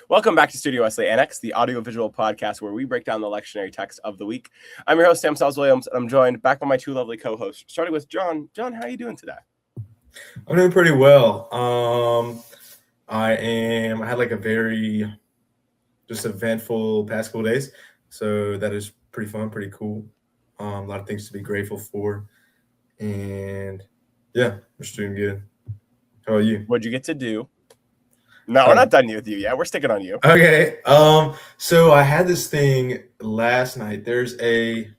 Welcome back to Studio Wesley Annex, the audiovisual podcast where we break down the lectionary text of the week. I'm your host, Sam Salz-Williams, and I'm joined back by my two lovely co-hosts, starting with John. John, how are you doing today? I'm doing pretty well. I had like a very just eventful past couple days, so that is pretty fun, pretty cool. A lot of things to be grateful for, and yeah, we're just doing good. How about you? What'd you get to do? No, we're not done with you yet. We're sticking on you. Okay. So I had this thing last night. There's a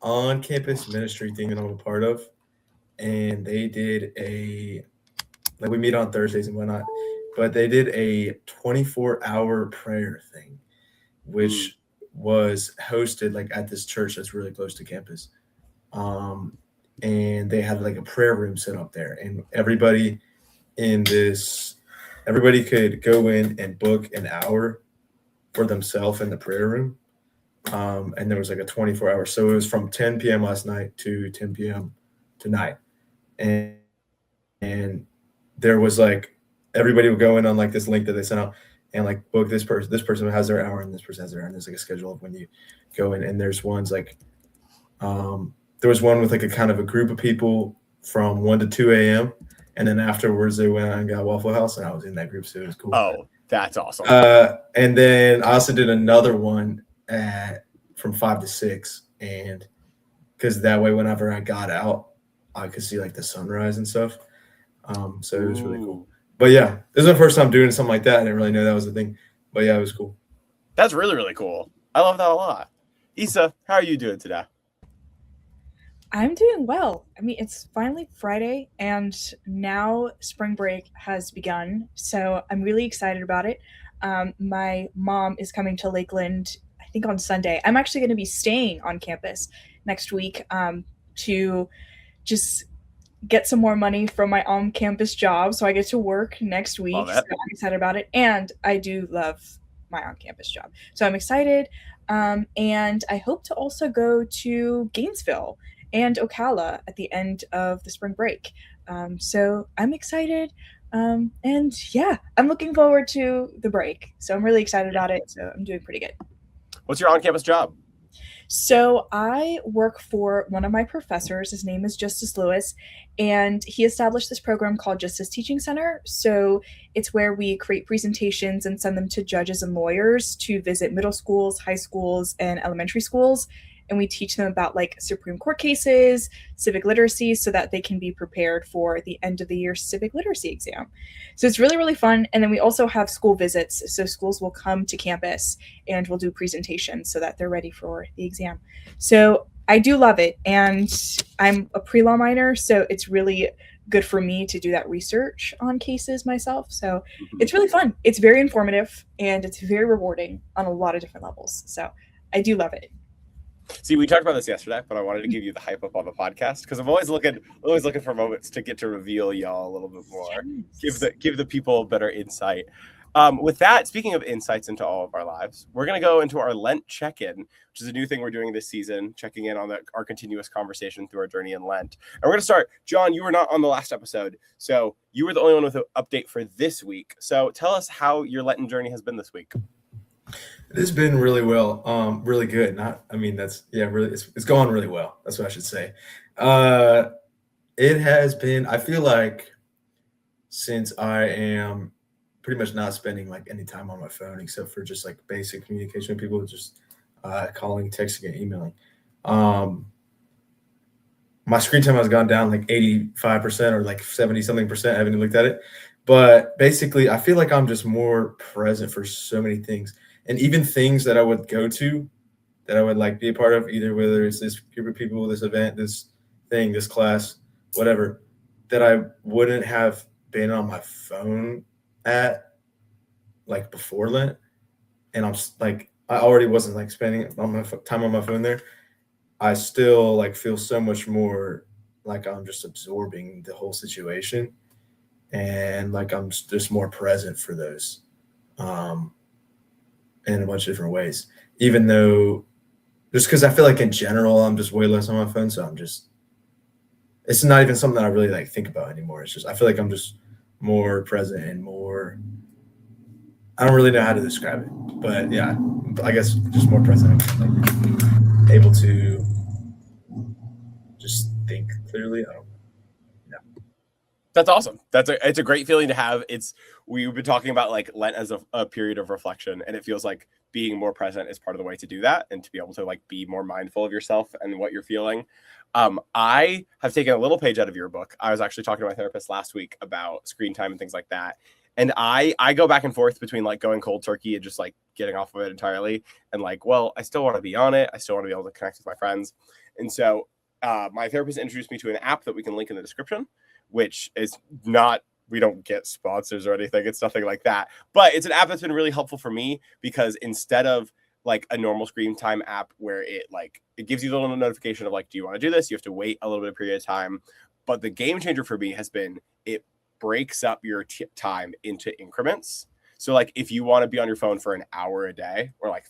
on-campus ministry thing that I'm a part of, and they did we meet on Thursdays and whatnot, but they did a 24-hour prayer thing, which was hosted like at this church that's really close to campus. And they had like a prayer room set up there, and everybody could go in and book an hour for themselves in the prayer room. And there was like a 24-hour. So it was from 10 p.m. last night to 10 p.m. tonight. And there was like, everybody would go in on like this link that they sent out and like book this person. This person has their hour and this person has their hour. And there's like a schedule of when you go in. And there's ones like, there was one with like a kind of a group of people from 1 to 2 a.m. And then afterwards they went out and got Waffle House, and I was in that group, so it was cool. Oh, that's awesome. And then I also did another one from 5 to 6, and because that way whenever I got out, I could see like the sunrise and stuff. So it was really cool. But yeah, this is my first time doing something like that. I didn't really know that was a thing. But yeah, it was cool. That's really, really cool. I love that a lot. Issa, how are you doing today? I'm doing well. I mean, it's finally Friday, and now spring break has begun, so I'm really excited about it. My mom is coming to Lakeland, I think on Sunday. I'm actually going to be staying on campus next week to just get some more money from my on-campus job, so I get to work next week. So I'm excited about it, and I do love my on-campus job, so I'm excited. And I hope to also go to Gainesville and Ocala at the end of the spring break. So I'm excited. And yeah, I'm looking forward to the break. So I'm really excited about it. So I'm doing pretty good. What's your on-campus job? So I work for one of my professors. His name is Justice Lewis, and he established this program called Justice Teaching Center. So it's where we create presentations and send them to judges and lawyers to visit middle schools, high schools, and elementary schools. And we teach them about like Supreme Court cases, civic literacy, so that they can be prepared for the end of the year civic literacy exam. So it's really, really fun. And then we also have school visits. So schools will come to campus and we'll do presentations so that they're ready for the exam. So I do love it. And I'm a pre-law minor, so it's really good for me to do that research on cases myself. So it's really fun. It's very informative and it's very rewarding on a lot of different levels. So I do love it. See, we talked about this yesterday, but I wanted to give you the hype up on the podcast because I'm always looking for moments to get to reveal y'all a little bit more, yes. give the people better insight. With that, speaking of insights into all of our lives, we're going to go into our Lent check-in, which is a new thing we're doing this season, checking in on our continuous conversation through our journey in Lent. And we're going to start. John, you were not on the last episode, so you were the only one with an update for this week. So tell us how your Lenten journey has been this week. It has been really well, really good. Really, it's going really well. That's what I should say. It has been, I feel like since I am pretty much not spending like any time on my phone except for just like basic communication with people, just calling, texting, and emailing. My screen time has gone down like 85% or like 70 something percent. I haven't even looked at it, but basically I feel like I'm just more present for so many things. And even things that I would go to, that I would like be a part of, either whether it's this group of people, this event, this thing, this class, whatever, that I wouldn't have been on my phone at like before Lent. And I'm like, I already wasn't like spending time on my phone there. I still like feel so much more like I'm just absorbing the whole situation, and like I'm just more present for those. In a bunch of different ways, even though just because I feel like in general, I'm just way less on my phone. So it's not even something that I really like think about anymore. It's just, I feel like I'm just more present and more I don't really know how to describe it, but yeah, I guess just more present, like able to just think clearly. I don't know. That's awesome. It's a great feeling to have. We've been talking about like Lent as a period of reflection, and it feels like being more present is part of the way to do that, and to be able to like be more mindful of yourself and what you're feeling. I have taken a little page out of your book. I was actually talking to my therapist last week about screen time and things like that, and I go back and forth between like going cold turkey and just like getting off of it entirely, and like, well, I still want to be on it. I still want to be able to connect with my friends, and so my therapist introduced me to an app that we can link in the description, which is not, we don't get sponsors or anything. It's nothing like that. But it's an app that's been really helpful for me because instead of like a normal screen time app where it gives you the little notification of like, do you want to do this? You have to wait a little bit of period of time. But the game changer for me has been it breaks up your time into increments. So like if you want to be on your phone for an hour a day or like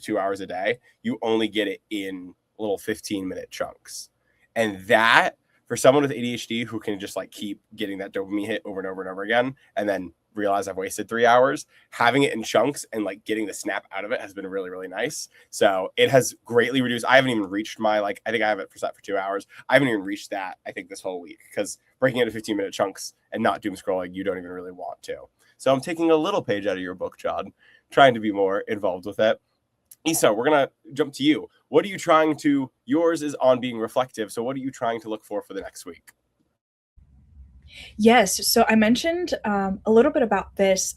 2 hours a day, you only get it in little 15-minute chunks. And that, for someone with ADHD who can just like keep getting that dopamine hit over and over and over again, and then realize I've wasted 3 hours, having it in chunks and like getting the snap out of it has been really, really nice. So it has greatly reduced. I haven't even reached my, like, I think I have it set for 2 hours. I haven't even reached that, I think, this whole week, because breaking into 15-minute chunks and not doom scrolling, you don't even really want to. So I'm taking a little page out of your book, John, trying to be more involved with it. Isa, we're going to jump to you. What are you trying to, yours is on being reflective. So what are you trying to look for the next week? Yes. So I mentioned a little bit about this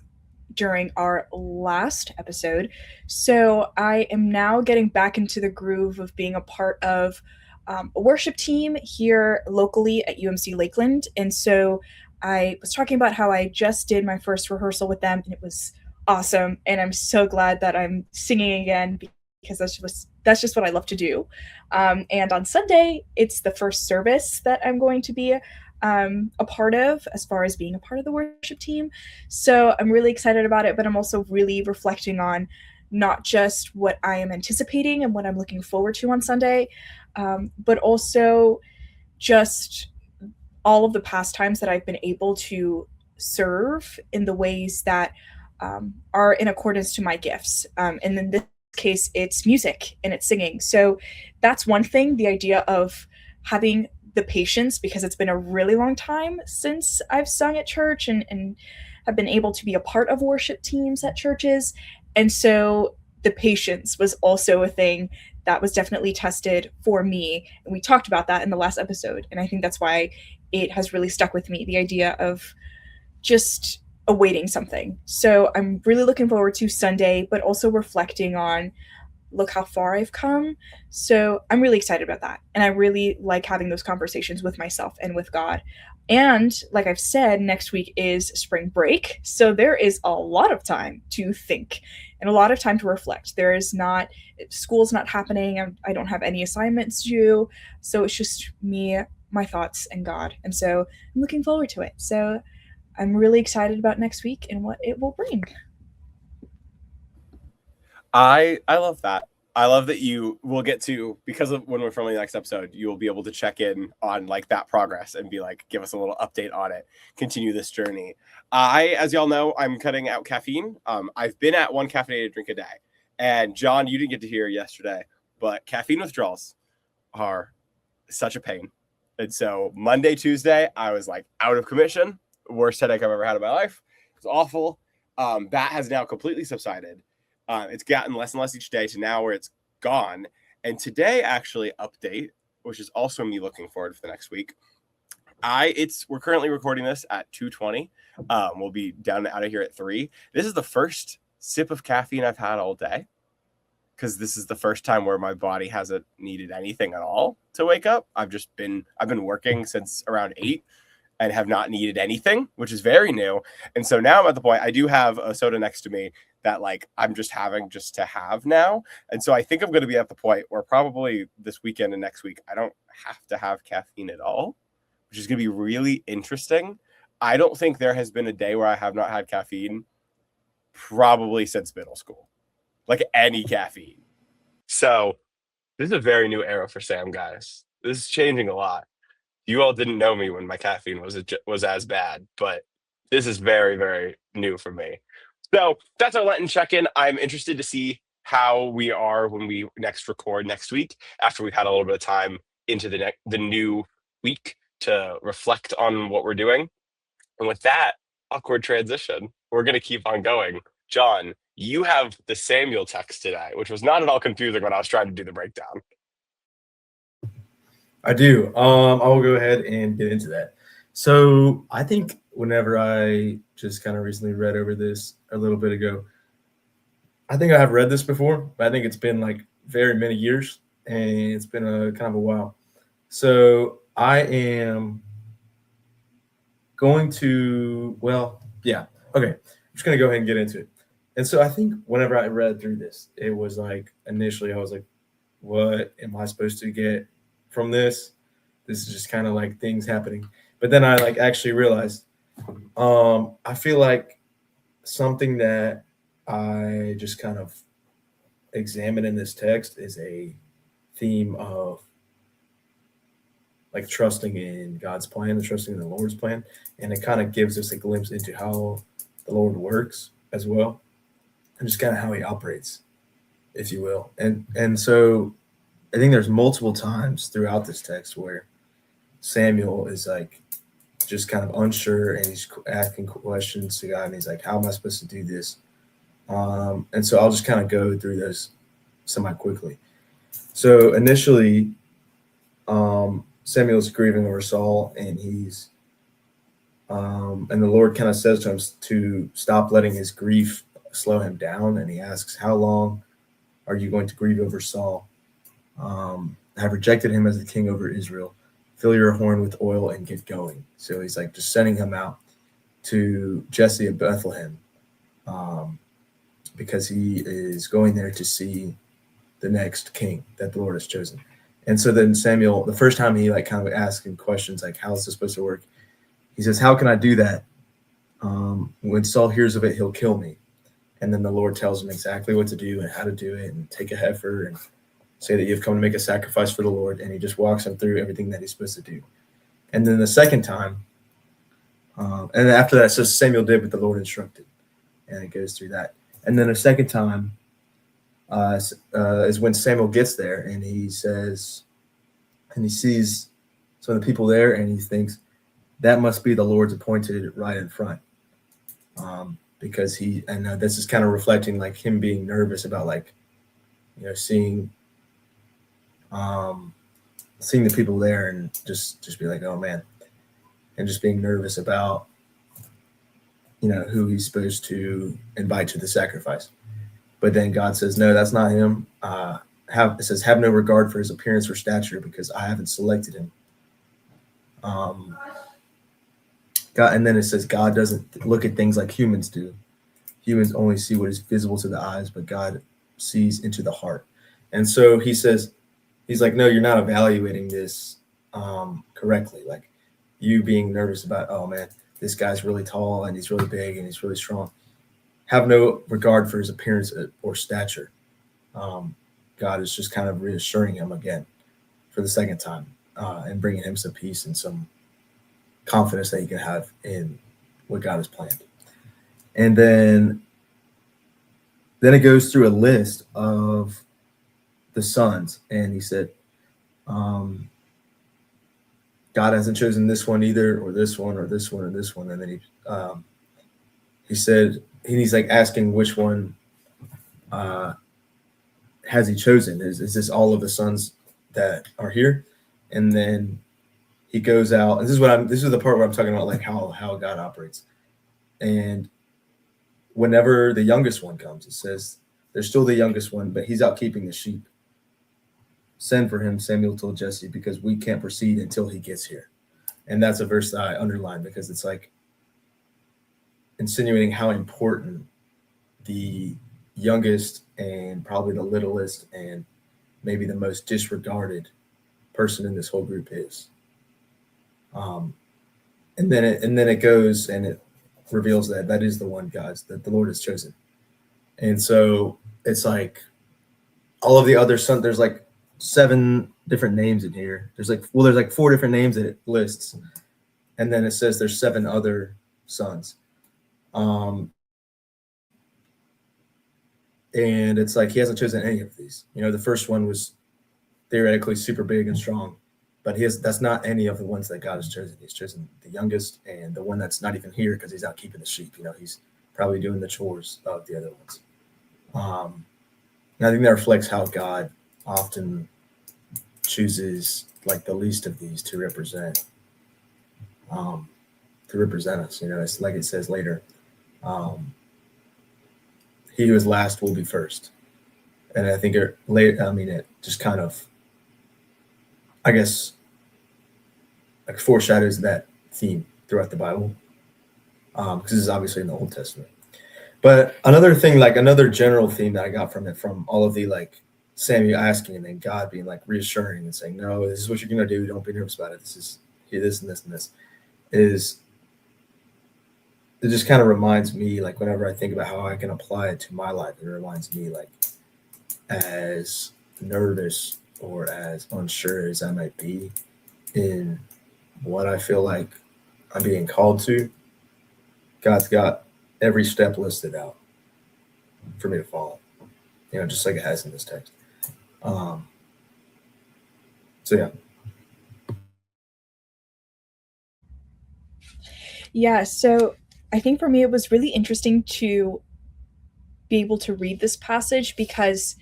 during our last episode. So I am now getting back into the groove of being a part of a worship team here locally at UMC Lakeland. And so I was talking about how I just did my first rehearsal with them, and it was awesome. And I'm so glad that I'm singing again, because that's just what I love to do. And on Sunday, it's the first service that I'm going to be a part of, as far as being a part of the worship team. So I'm really excited about it, but I'm also really reflecting on not just what I am anticipating and what I'm looking forward to on Sunday, but also just all of the past times that I've been able to serve in the ways that are in accordance to my gifts. And in this case, it's music and it's singing. So that's one thing, the idea of having the patience, because it's been a really long time since I've sung at church and have been able to be a part of worship teams at churches. And so the patience was also a thing that was definitely tested for me. And we talked about that in the last episode. And I think that's why it has really stuck with me, the idea of just awaiting something. So I'm really looking forward to Sunday, but also reflecting on, look how far I've come. So I'm really excited about that. And I really like having those conversations with myself and with God. And like I've said, next week is spring break. So there is a lot of time to think and a lot of time to reflect. School's not happening. I don't have any assignments due. So it's just me, my thoughts, and God. And so I'm looking forward to it. So I'm really excited about next week and what it will bring. I love that. I love that you will get to, because of when we're filming the next episode, you will be able to check in on like that progress and be like, give us a little update on it, continue this journey. As y'all know, I'm cutting out caffeine. I've been at 1 caffeinated drink a day. And John, you didn't get to hear yesterday, but caffeine withdrawals are such a pain. And so Monday, Tuesday, I was like out of commission. Worst headache I've ever had in my life. It was awful. That has now completely subsided. It's gotten less and less each day to now where it's gone. And today, actually, update, which is also me looking forward for the next week. We're currently recording this at 2:20. We'll be down and out of here at 3. This is the first sip of caffeine I've had all day, because this is the first time where my body hasn't needed anything at all to wake up. I've been working since around 8 and have not needed anything, which is very new. And so now I'm at the point, I do have a soda next to me that like I'm just having just to have now. And so I think I'm going to be at the point where probably this weekend and next week, I don't have to have caffeine at all, which is going to be really interesting. I don't think there has been a day where I have not had caffeine probably since middle school, like any caffeine. So this is a very new era for Sam, guys. This is changing a lot. You all didn't know me when my caffeine was as bad, but this is very, very new for me. So that's our Lenten check-in. I'm interested to see how we are when we next record next week, after we've had a little bit of time into the new week to reflect on what we're doing. And with that awkward transition, we're going to keep on going. John, you have the Samuel text today, which was not at all confusing when I was trying to do the breakdown. I do. I will go ahead and get into that. So I think whenever I just kind of recently read over this a little bit ago, I think I have read this before, but I think it's been like very many years, and it's been a kind of a while. So I am going to, okay. I'm just going to go ahead and get into it. And so I think whenever I read through this, it was like initially I was like, what am I supposed to get from this? This is just kind of like things happening. But then I like actually realized, I feel like something that I just kind of examine in this text is a theme of like trusting in God's plan, trusting in the Lord's plan. And it kind of gives us a glimpse into how the Lord works as well, and just kind of how he operates, if you will. And so I think there's multiple times throughout this text where Samuel is like just kind of unsure, and he's asking questions to God, and he's like, how am I supposed to do this? And so I'll just kind of go through those semi quickly. So initially, Samuel's grieving over Saul, and he's and the Lord kind of says to him to stop letting his grief slow him down, and he asks, how long are you going to grieve over Saul? I have rejected him as the king over Israel. Fill your horn with oil and get going. So he's like just sending him out to Jesse of Bethlehem, because he is going there to see the next king that the Lord has chosen. And so then Samuel, the first time he like kind of asking questions like, how's this supposed to work? He says, how can I do that? When Saul hears of it, he'll kill me. And then the Lord tells him exactly what to do and how to do it, and take a heifer and say that you've come to make a sacrifice for the Lord. And he just walks him through everything that he's supposed to do. And then the second time, and after that, so Samuel did what the Lord instructed, and it goes through that. And then a second time is when Samuel gets there, and he says, and he sees some of the people there, and he thinks that must be the Lord's appointed right in front, because this is kind of reflecting like him being nervous about like, seeing the people there, and just be like, oh man, and just being nervous about who he's supposed to invite to the sacrifice. But then God says, no, that's not him. It says, have no regard for his appearance or stature, because I haven't selected him. God, and then it says God doesn't look at things like humans do. Humans only see what is visible to the eyes, but God sees into the heart. And so he says, he's like, no, you're not evaluating this correctly. Like, you being nervous about, oh man, this guy's really tall and he's really big and he's really strong. Have no regard for his appearance or stature. God is just kind of reassuring him again for the second time, and bringing him some peace and some confidence that he can have in what God has planned. And then it goes through a list of the sons, and he said, God hasn't chosen this one either, or this one, or this one, or this one. And then he said, he's like asking which one has he chosen? Is this all of the sons that are here? And then he goes out, and this is the part where I'm talking about like how God operates. And whenever the youngest one comes, it says there's still the youngest one, but he's out keeping the sheep. Send for him, Samuel told Jesse, because we can't proceed until he gets here. And that's a verse that I underline, because it's like insinuating how important the youngest and probably the littlest and maybe the most disregarded person in this whole group is. And then it goes and it reveals that is the one, guys, that the Lord has chosen. And so it's like all of the other sons, there's like 7 different names in here. There's like 4 different names that it lists. And then it says there's 7 other sons. And it's like he hasn't chosen any of these. The first one was theoretically super big and strong, but that's not any of the ones that God has chosen. He's chosen the youngest and the one that's not even here because he's out keeping the sheep. He's probably doing the chores of the other ones. And I think that reflects how God often chooses like the least of these to represent us. It's like it says later, he who is last will be first. And I think it just kind of, I guess, like foreshadows that theme throughout the Bible, because this is obviously in the Old Testament. But another thing, like another general theme that I got from it, from all of the like Samuel asking and then God being like reassuring and saying, no, this is what you're going to do. Don't be nervous about it. This is this and this and this, is it just kind of reminds me, like whenever I think about how I can apply it to my life, it reminds me like as nervous or as unsure as I might be in what I feel like I'm being called to, God's got every step listed out for me to follow, just like it has in this text. So yeah. Yeah, so I think for me it was really interesting to be able to read this passage because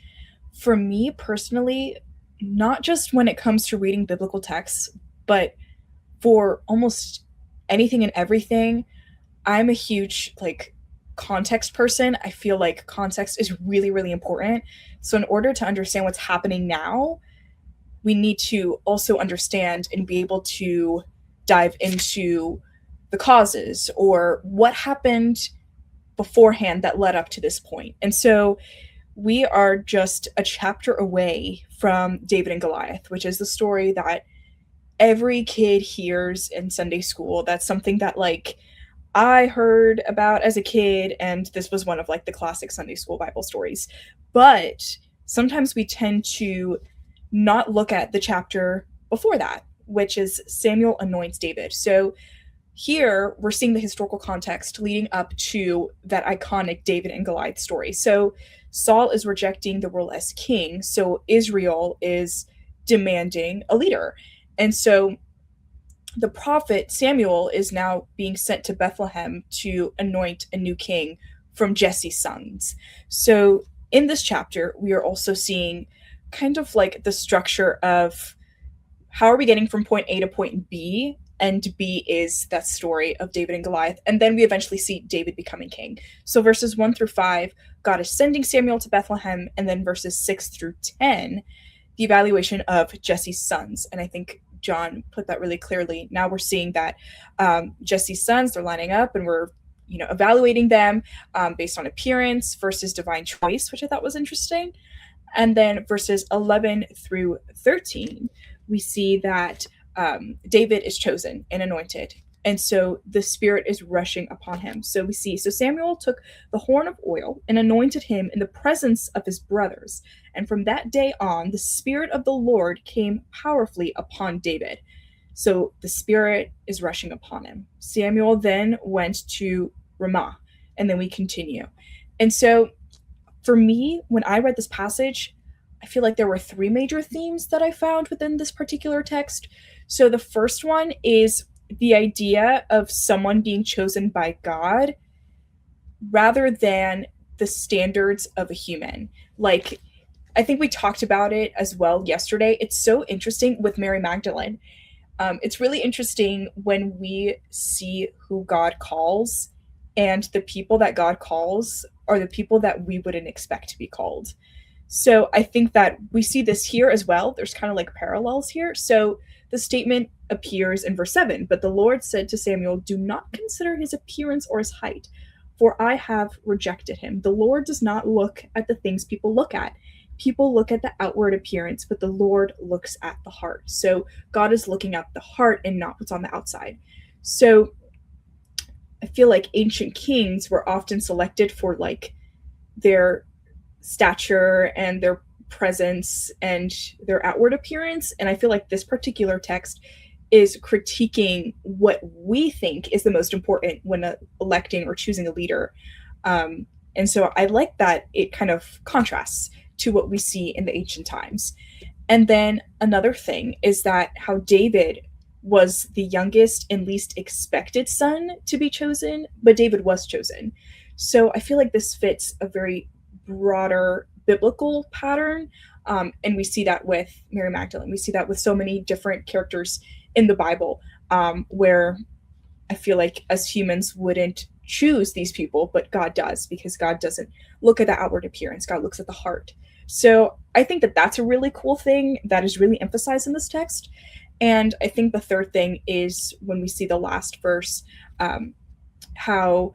for me personally, not just when it comes to reading biblical texts, but for almost anything and everything, I'm a huge like context person. I feel like context is really, really important. So in order to understand what's happening now, we need to also understand and be able to dive into the causes or what happened beforehand that led up to this point. And so we are just a chapter away from David and Goliath, which is the story that every kid hears in Sunday school. That's something that like I heard about as a kid, and this was one of like the classic Sunday school Bible stories. But sometimes we tend to not look at the chapter before that, which is Samuel anoints David. So here we're seeing the historical context leading up to that iconic David and Goliath story. So Saul is rejecting the role as king, so Israel is demanding a leader. And so the prophet Samuel is now being sent to Bethlehem to anoint a new king from Jesse's sons. So in this chapter, we are also seeing kind of like the structure of how are we getting from point A to point B, and B is that story of David and Goliath. And then we eventually see David becoming king. So verses 1-5, God is sending Samuel to Bethlehem, and then verses 6-10, the evaluation of Jesse's sons. And I think John put that really clearly. Now we're seeing that Jesse's sons, they're lining up and we're evaluating them based on appearance versus divine choice, which I thought was interesting. And then verses 11-13, we see that David is chosen and anointed. And so the Spirit is rushing upon him. So we see, so Samuel took the horn of oil and anointed him in the presence of his brothers. And from that day on, the Spirit of the Lord came powerfully upon David. So the Spirit is rushing upon him. Samuel then went to Ramah, and then we continue. And so for me, when I read this passage, I feel like there were three major themes that I found within this particular text. So the first one is the idea of someone being chosen by God rather than the standards of a human. Like, I think we talked about it as well yesterday. It's so interesting with Mary Magdalene. It's really interesting when we see who God calls, and the people that God calls are the people that we wouldn't expect to be called. So I think that we see this here as well. There's kind of like parallels here. So the statement appears in verse 7, but the Lord said to Samuel, do not consider his appearance or his height, for I have rejected him. The Lord does not look at the things people look at. People look at the outward appearance, but the Lord looks at the heart. So God is looking at the heart and not what's on the outside. So I feel like ancient kings were often selected for like their stature and their presence and their outward appearance. And I feel like this particular text is critiquing what we think is the most important when electing or choosing a leader. And so I like that it kind of contrasts to what we see in the ancient times. And then another thing is that how David was the youngest and least expected son to be chosen, but David was chosen. So I feel like this fits a very broader biblical pattern. And we see that with Mary Magdalene. We see that with so many different characters in the Bible, where I feel like as humans wouldn't choose these people, but God does, because God doesn't look at the outward appearance. God looks at the heart. So I think that that's a really cool thing that is really emphasized in this text. And I think the third thing is when we see the last verse, how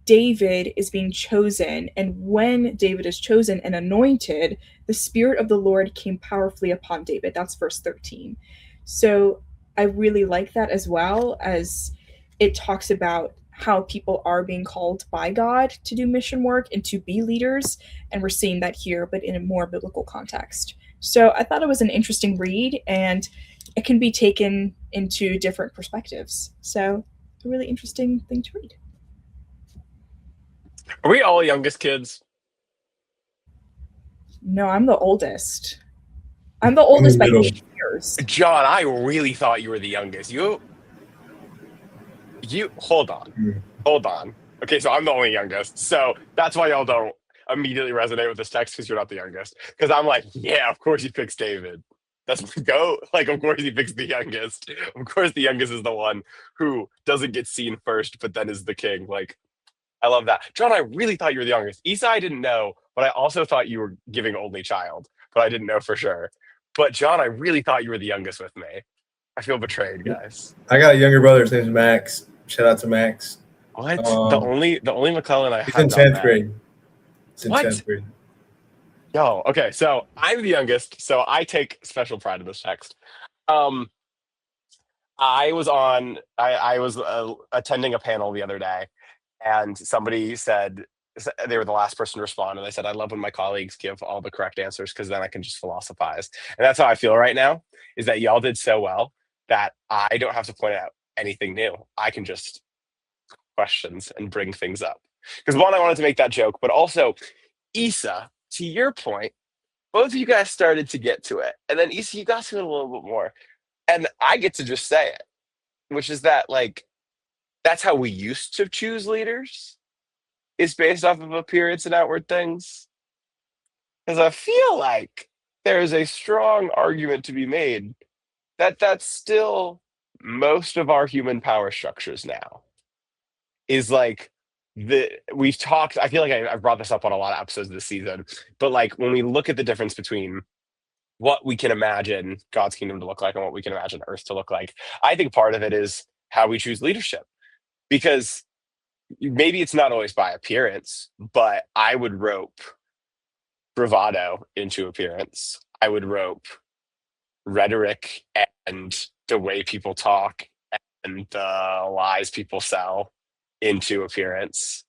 David is being chosen. And when David is chosen and anointed, the Spirit of the Lord came powerfully upon David. That's verse 13. So I really like that, as well as it talks about how people are being called by God to do mission work and to be leaders. And we're seeing that here, but in a more biblical context. So I thought it was an interesting read, and it can be taken into different perspectives. So a really interesting thing to read. Are we all youngest kids? No, I'm the oldest. I'm the oldest by middle. 8 years. John, I really thought you were the youngest. You hold on. Hold on. Okay, so I'm the only youngest. So that's why y'all don't immediately resonate with this text, because you're not the youngest. Because I'm like, yeah, of course he picks David. That's my goat. Like, of course he picks the youngest. Of course the youngest is the one who doesn't get seen first, but then is the king. Like, I love that. John, I really thought you were the youngest. Isa, I didn't know, but I also thought you were giving only child, but I didn't know for sure. But John, I really thought you were the youngest with me. I feel betrayed, guys. I got a younger brother. His name's Max. Shout out to Max. What? The only McClellan I He's have in not 10th met. grade. He's in What? 10th grade. Yo, okay, so I'm the youngest, so I take special pride in this text. Um, I was attending a panel the other day, and somebody said they were the last person to respond, and they said, I love when my colleagues give all the correct answers, because then I can just philosophize. And that's how I feel right now, is that y'all did so well that I don't have to point out anything new. I can just questions and bring things up. Because one, I wanted to make that joke, but also, Issa, to your point, both of you guys started to get to it. And then Issa, you got to it a little bit more. And I get to just say it, which is that, like, that's how we used to choose leaders, is based off of appearance and outward things. Because I feel like there is a strong argument to be made that that's still most of our human power structures now. Is like, we've talked, I feel like I've brought this up on a lot of episodes this season, but like when we look at the difference between what we can imagine God's kingdom to look like and what we can imagine Earth to look like, I think part of it is how we choose leadership. Because maybe it's not always by appearance, but I would rope bravado into appearance. I would rope rhetoric and the way people talk and the lies people sell into appearance.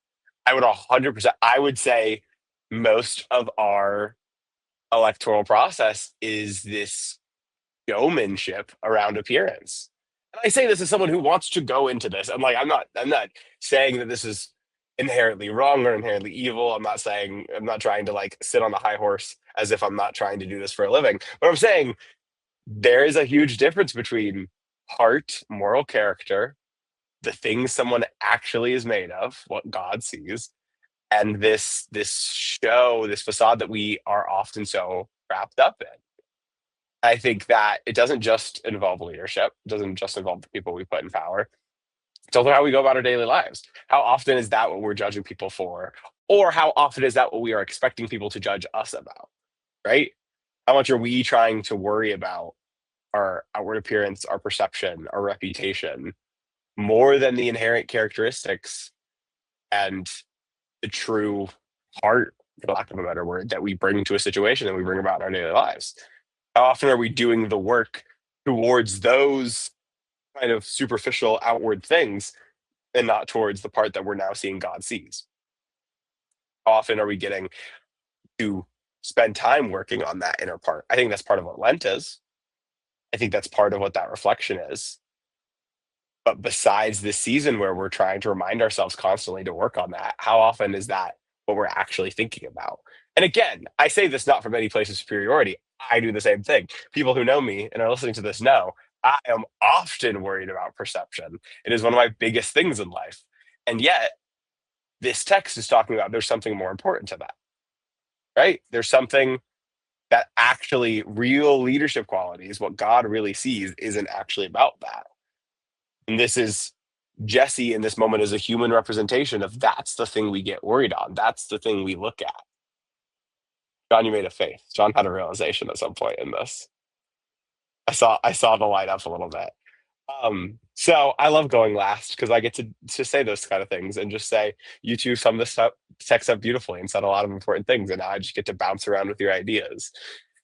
I would 100%, I would say most of our electoral process is this showmanship around appearance. And I say this as someone who wants to go into this. I'm not saying that this is inherently wrong or inherently evil. I'm not trying to like sit on the high horse as if I'm not trying to do this for a living. But I'm saying there is a huge difference between heart, moral character, the things someone actually is made of, what God sees, and this show, this facade that we are often so wrapped up in. I think that it doesn't just involve leadership, it doesn't just involve the people we put in power. It's also how we go about our daily lives. How often is that what we're judging people for? Or how often is that what we are expecting people to judge us about? Right? How much are we trying to worry about our outward appearance, our perception, our reputation, more than the inherent characteristics and the true heart, for lack of a better word, that we bring to a situation and we bring about in our daily lives? How often are we doing the work towards those kind of superficial outward things and not towards the part that we're now seeing God sees? How often are we getting to spend time working on that inner part? I think that's part of what Lent is. I think that's part of what that reflection is. But besides this season where we're trying to remind ourselves constantly to work on that, how often is that what we're actually thinking about. And again, I say this not from any place of superiority. I do the same thing. People who know me and are listening to this know I am often worried about perception. It is one of my biggest things in life. And yet, this text is talking about there's something more important to that, right? There's something that actually real leadership qualities, what God really sees, isn't actually about that. And this is Jesse in this moment as a human representation of that's the thing we get worried on. That's the thing we look at. John, you made a face. John had a realization at some point in this. I saw the light up a little bit. So I love going last because I get to say those kind of things and just say, you two sum this up, text up beautifully and said a lot of important things. And now I just get to bounce around with your ideas.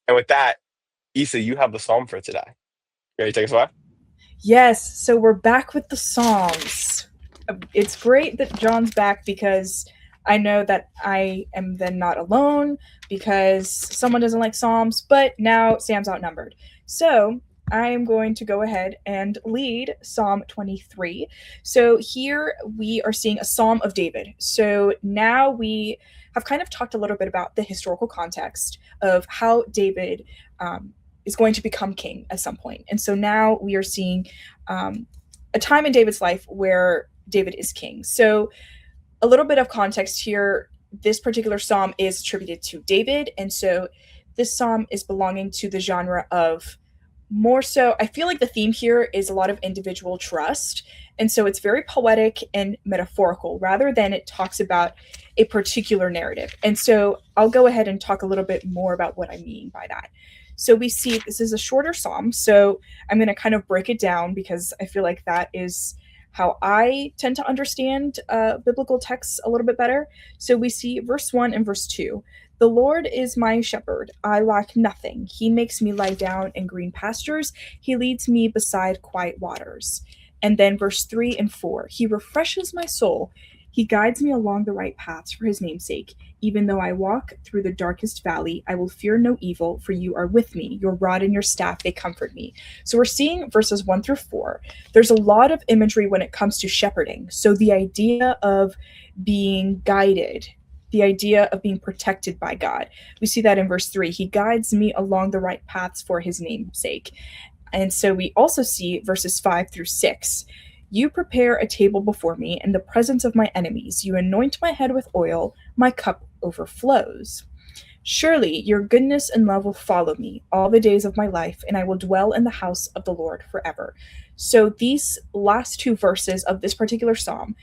And with that, Issa, you have the psalm for today. You ready to take us away? Yes, so we're back with the Psalms. It's great that John's back because I know that I am then not alone because someone doesn't like Psalms, but now Sam's outnumbered. So I am going to go ahead and lead Psalm 23. So here we are seeing a Psalm of David. So now we have kind of talked a little bit about the historical context of how David is going to become king at some point. And so now we are seeing a time in David's life where David is king. So a little bit of context here. This particular psalm is attributed to David. And so this psalm is belonging to the genre of more so, I feel like the theme here is a lot of individual trust. And so it's very poetic and metaphorical rather than it talks about a particular narrative. And so I'll go ahead and talk a little bit more about what I mean by that. So we see this is a shorter psalm. So I'm going to kind of break it down because I feel like that is how I tend to understand biblical texts a little bit better. So we see verse 1 and verse 2. The Lord is my shepherd. I lack nothing. He makes me lie down in green pastures. He leads me beside quiet waters. And then verse 3 and 4. He refreshes my soul. He guides me along the right paths for his name's sake. Even though I walk through the darkest valley, I will fear no evil, for you are with me. Your rod and your staff, they comfort me. So we're seeing verses 1 through 4. There's a lot of imagery when it comes to shepherding. So the idea of being guided, the idea of being protected by God. We see that in verse 3. He guides me along the right paths for his name's sake. And so we also see verses 5 through 6. You prepare a table before me in the presence of my enemies. You anoint my head with oil. My cup overflows. Surely your goodness and love will follow me all the days of my life, and I will dwell in the house of the Lord forever. So these last two verses of this particular psalm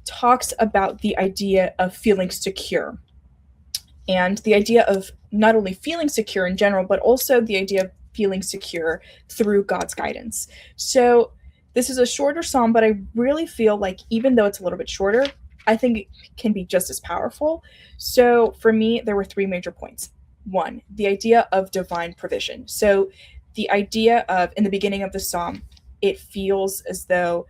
talks about the idea of feeling secure and the idea of not only feeling secure in general, but also the idea of feeling secure through God's guidance. So this is a shorter psalm, but I really feel like even though it's a little bit shorter, I think it can be just as powerful. So for me, there were three major points. One, the idea of divine provision. So the idea of, in the beginning of the psalm, it feels as though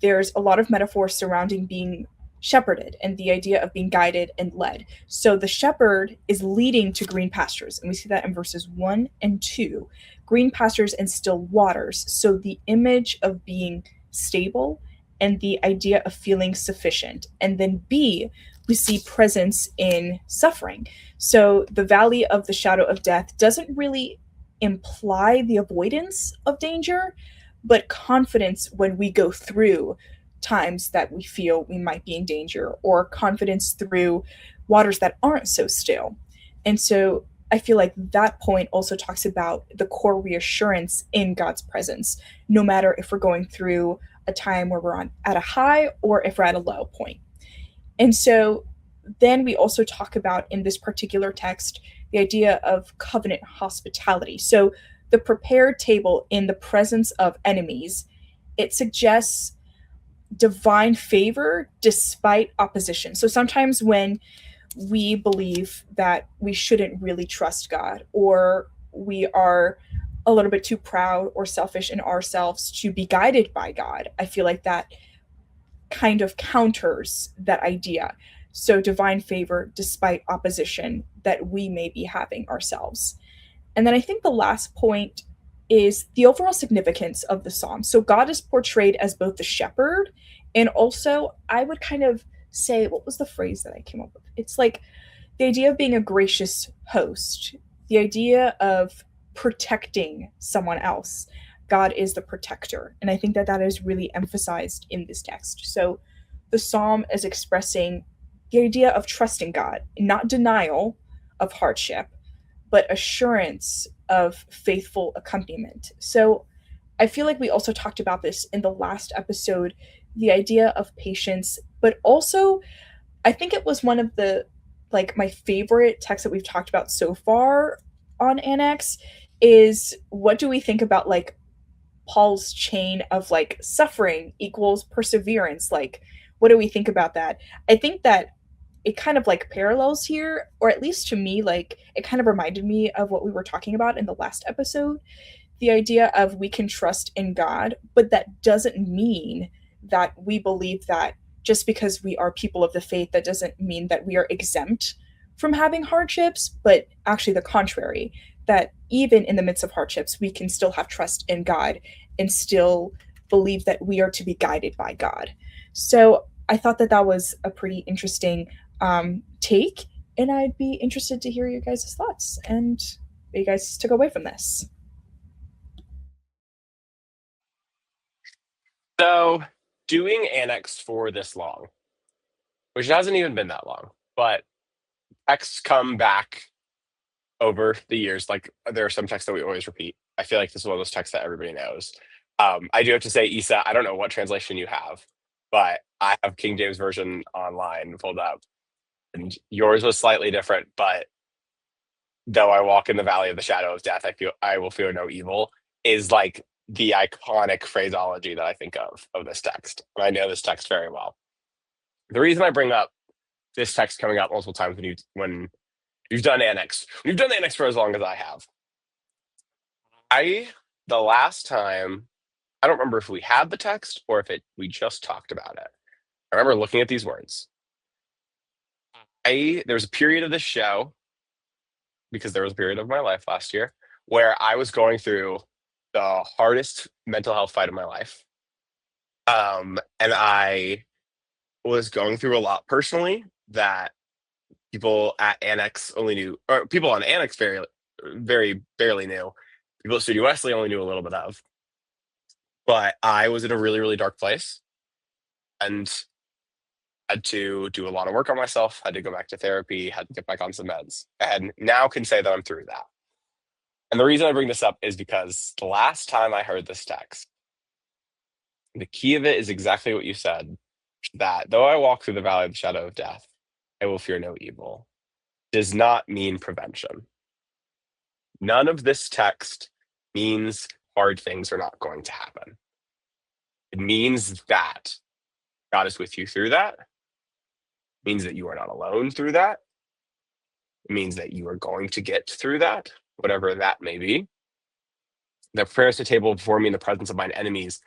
there's a lot of metaphor surrounding being shepherded and the idea of being guided and led. So the shepherd is leading to green pastures, and we see that in verses 1 and 2. Green pastures and still waters. So the image of being stable and the idea of feeling sufficient. And then B, we see presence in suffering. So the valley of the shadow of death doesn't really imply the avoidance of danger, but confidence when we go through times that we feel we might be in danger, or confidence through waters that aren't so still. And so I feel like that point also talks about the core reassurance in God's presence, no matter if we're going through a time where we're at a high or if we're at a low point. And so then we also talk about in this particular text the idea of covenant hospitality. So the prepared table in the presence of enemies, it suggests divine favor despite opposition. So sometimes when we believe that we shouldn't really trust God, or we are a little bit too proud or selfish in ourselves to be guided by God, I feel like that kind of counters that idea. So divine favor despite opposition that we may be having ourselves. And then I think the last point is the overall significance of the psalm. So God is portrayed as both the shepherd and also, I would kind of say, what was the phrase that I came up with? It's like the idea of being a gracious host, the idea of protecting someone else. God is the protector. And I think that that is really emphasized in this text. So the psalm is expressing the idea of trusting God, not denial of hardship, but assurance of faithful accompaniment. So I feel like we also talked about this in the last episode, the idea of patience, but also I think it was one of the like my favorite texts that we've talked about so far on Annex is what do we think about like Paul's chain of like suffering equals perseverance? Like what do we think about that? I think that it kind of like parallels here, or at least to me, like it kind of reminded me of what we were talking about in the last episode, the idea of we can trust in God, but that doesn't mean that we believe that just because we are people of the faith, that doesn't mean that we are exempt from having hardships, but actually the contrary, that even in the midst of hardships, we can still have trust in God and still believe that we are to be guided by God. So I thought that that was a pretty interesting take, and I'd be interested to hear your guys' thoughts and what you guys took away from this. So, doing Annex for this long, which hasn't even been that long, but texts come back over the years. Like, there are some texts that we always repeat. I feel like this is one of those texts that everybody knows. I do have to say, Isa, I don't know what translation you have, but I have King James Version online pulled up, and yours was slightly different. But though I walk in the valley of the shadow of death, I will fear no evil is like the iconic phraseology that I think of this text. And I know this text very well. The reason I bring up this text coming up multiple times when you've done Annex, when you've done Annex for as long as I have, the last time I don't remember if we had the text or if we just talked about it. I remember looking at these words. There was a period of this show, because there was a period of my life last year where I was going through the hardest mental health fight of my life. And I was going through a lot personally that people at Annex only knew, or people on Annex very barely knew. People at Studio Wesley only knew a little bit of. But I was in a really, really dark place and had to do a lot of work on myself, had to go back to therapy, had to get back on some meds, and now can say that I'm through that. And the reason I bring this up is because the last time I heard this text, the key of it is exactly what you said, that though I walk through the valley of the shadow of death, I will fear no evil, does not mean prevention. None of this text means hard things are not going to happen. It means that God is with you through that. It means that you are not alone through that. It means that you are going to get through that, whatever that may be. That prepares the table before me in the presence of mine enemies.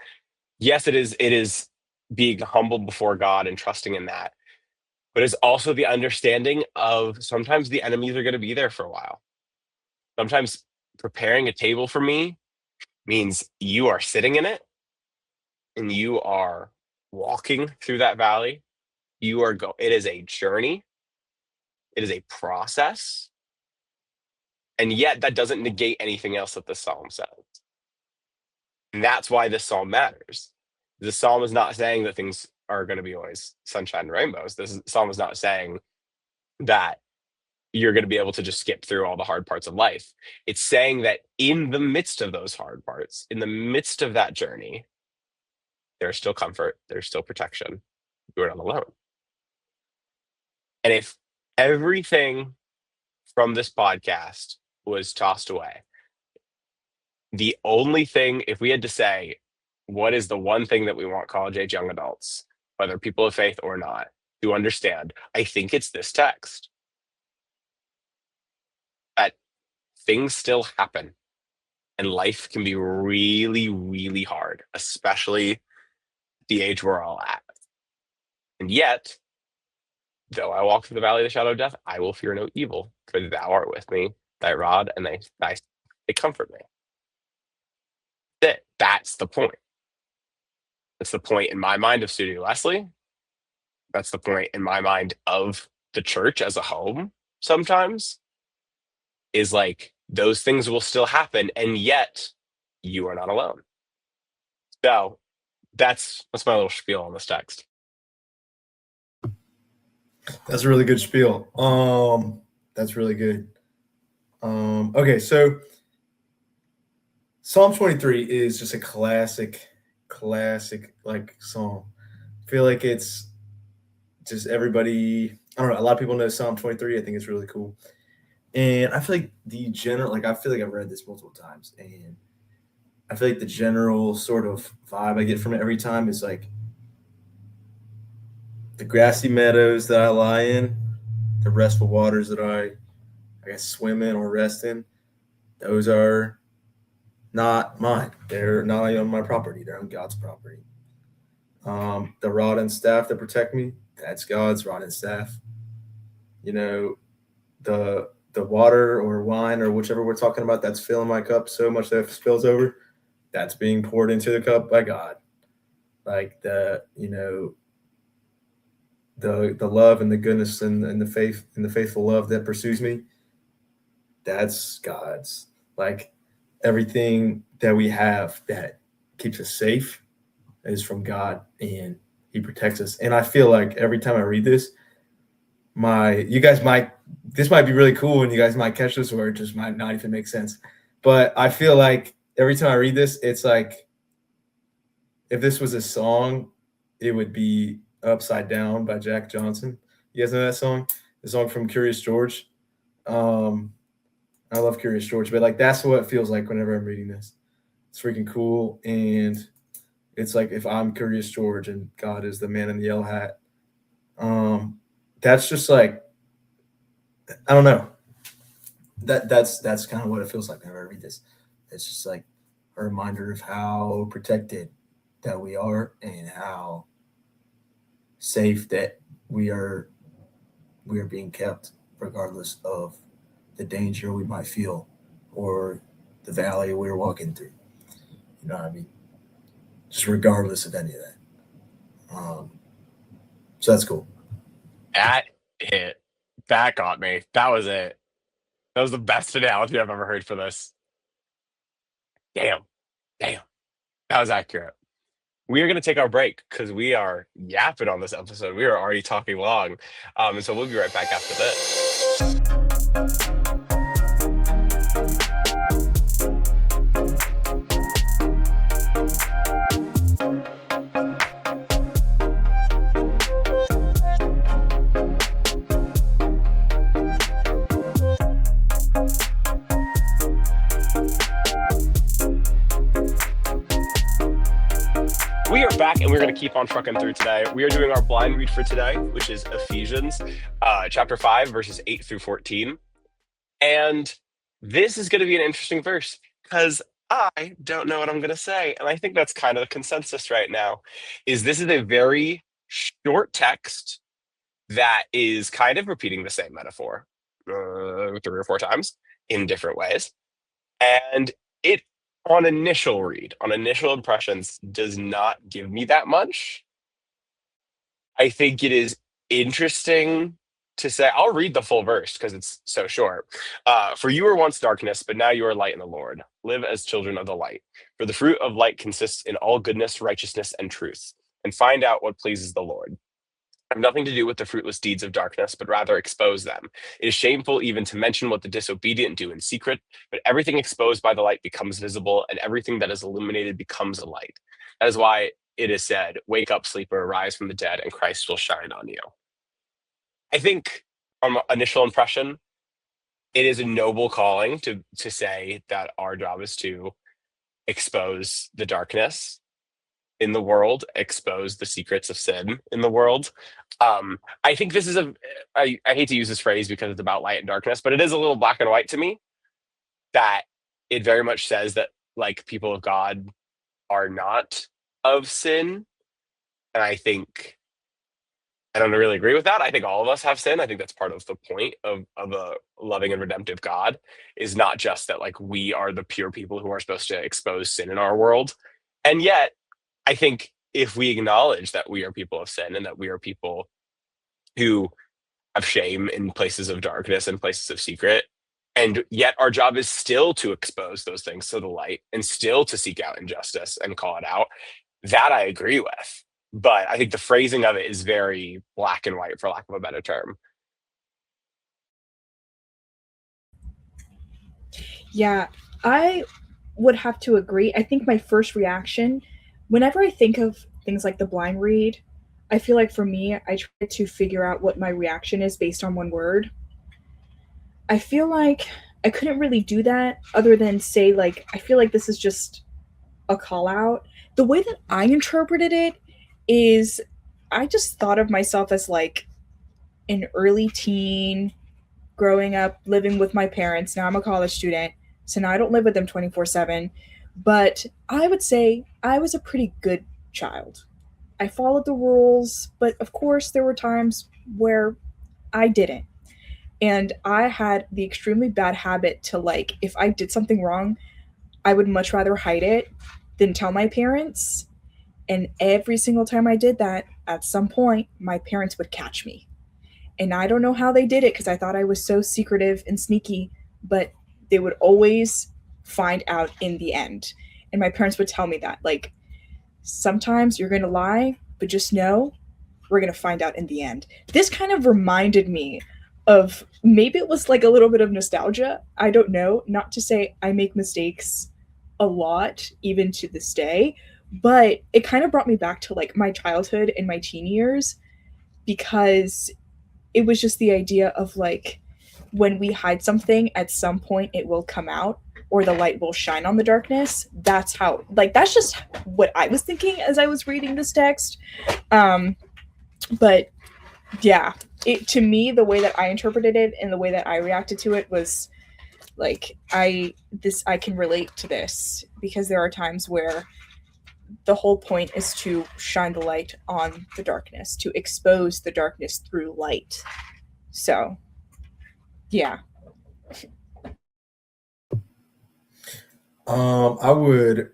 Yes, it is being humble before God and trusting in that. But it's also the understanding of sometimes the enemies are going to be there for a while. Sometimes preparing a table for me means you are sitting in it and you are walking through that valley. It is a journey. It is a process. And yet that doesn't negate anything else that the psalm says. And that's why this psalm matters. The psalm is not saying that things are going to be always sunshine and rainbows. This psalm is not saying that you're going to be able to just skip through all the hard parts of life. It's saying that in the midst of those hard parts, in the midst of that journey, there's still comfort, there's still protection. You're not alone. And if everything from this podcast was tossed away, the only thing, if we had to say, what is the one thing that we want college age young adults, whether people of faith or not, to understand, I think it's this text. That things still happen and life can be really, really hard, especially the age we're all at. And yet, though I walk through the valley of the shadow of death, I will fear no evil, for thou art with me, thy rod and they comfort me. That's the point. That's the point in my mind of Studio Wesley. that's the point in my mind of the church as a home sometimes, is like those things will still happen, and yet you are not alone. So that's my little spiel on this text. That's a really good spiel. That's really good. Okay, so Psalm 23 is just a classic like song. I feel like it's just everybody. I don't know. A lot of people know Psalm 23. I think it's really cool, and I feel like the general, like I feel like I've read this multiple times, and I feel like the general sort of vibe I get from it every time is like the grassy meadows that I lie in, the restful waters that I guess swim in or rest in. Those are not mine. They're not on my property. They're on God's property. The rod and staff that protect me, that's God's rod and staff. You know, the water or wine or whichever we're talking about that's filling my cup so much that it spills over, that's being poured into the cup by God. Like the love and the goodness and the faith and the faithful love that pursues me, that's God's. Like everything that we have that keeps us safe is from God, and He protects us. And I feel like every time I read this, this might be really cool, and you guys might catch this, or it just might not even make sense. But I feel like every time I read this, it's like if this was a song, it would be Upside Down by Jack Johnson. You guys know that song? The song from Curious George. I love Curious George, but like that's what it feels like whenever I'm reading this. It's freaking cool, and it's like if I'm Curious George and God is the man in the yellow hat. That's just like, I don't know. That's kind of what it feels like whenever I read this. It's just like a reminder of how protected that we are and how safe that we are being kept, regardless of the danger we might feel or the valley we're walking through. You know what I mean? Just regardless of any of that. So that's cool. That got me. That was it. That was the best analogy I've ever heard for this. Damn. That was accurate. We are going to take our break because we are yapping on this episode. We are already talking long. And so we'll be right back after this. We are back, and we're going to keep on trucking through today. We are doing our blind read for today, which is Ephesians chapter 5, verses 8 through 14. And this is going to be an interesting verse because I don't know what I'm going to say. And I think that's kind of the consensus right now, is this is a very short text that is kind of repeating the same metaphor 3 or 4 times in different ways. And it, on initial impressions, does not give me that much. I think it is interesting to say, I'll read the full verse because it's so short. For you were once darkness, but now you are light in the Lord. Live as children of the light. For the fruit of light consists in all goodness, righteousness, and truth. And find out what pleases the Lord. Have nothing to do with the fruitless deeds of darkness, but rather expose them. It is shameful even to mention what the disobedient do in secret, but everything exposed by the light becomes visible, and everything that is illuminated becomes a light. That is why it is said, wake up, sleeper, arise from the dead, and Christ will shine on you. I think from initial impression, it is a noble calling to say that our job is to expose the darkness in the world, expose the secrets of sin in the world. I think this is I hate to use this phrase because it's about light and darkness, but it is a little black and white to me, that it very much says that like people of God are not of sin. And I don't really agree with that. I think all of us have sin. I think that's part of the point of a loving and redemptive God, is not just that like we are the pure people who are supposed to expose sin in our world. And yet, I think if we acknowledge that we are people of sin and that we are people who have shame in places of darkness and places of secret. And yet our job is still to expose those things to the light and still to seek out injustice and call it out. That I agree with. But I think the phrasing of it is very black and white, for lack of a better term. Yeah, I would have to agree. I think my first reaction, whenever I think of things like the blind read, I feel like for me, I try to figure out what my reaction is based on one word. I feel like I couldn't really do that other than say, like, I feel like this is just a call out. The way that I interpreted it is I just thought of myself as like an early teen growing up living with my parents. Now I'm a college student, so now I don't live with them 24/7. But I would say I was a pretty good child. I followed the rules, but of course, there were times where I didn't. And I had the extremely bad habit to, like, if I did something wrong, I would much rather hide it than tell my parents. And every single time I did that, at some point, my parents would catch me. And I don't know how they did it because I thought I was so secretive and sneaky, but they would always find out in the end. And my parents would tell me that, like, sometimes you're going to lie, but just know we're going to find out in the end. This kind of reminded me of, maybe it was like a little bit of nostalgia. I don't know. Not to say I make mistakes a lot, even to this day, but it kind of brought me back to like my childhood and my teen years because it was just the idea of like when we hide something, at some point it will come out or the light will shine on the darkness. That's how, like, that's just what I was thinking as I was reading this text. But yeah, it, to me, the way that I interpreted it and the way that I reacted to it was like, I can relate to this because there are times where the whole point is to shine the light on the darkness, to expose the darkness through light. So, yeah. I would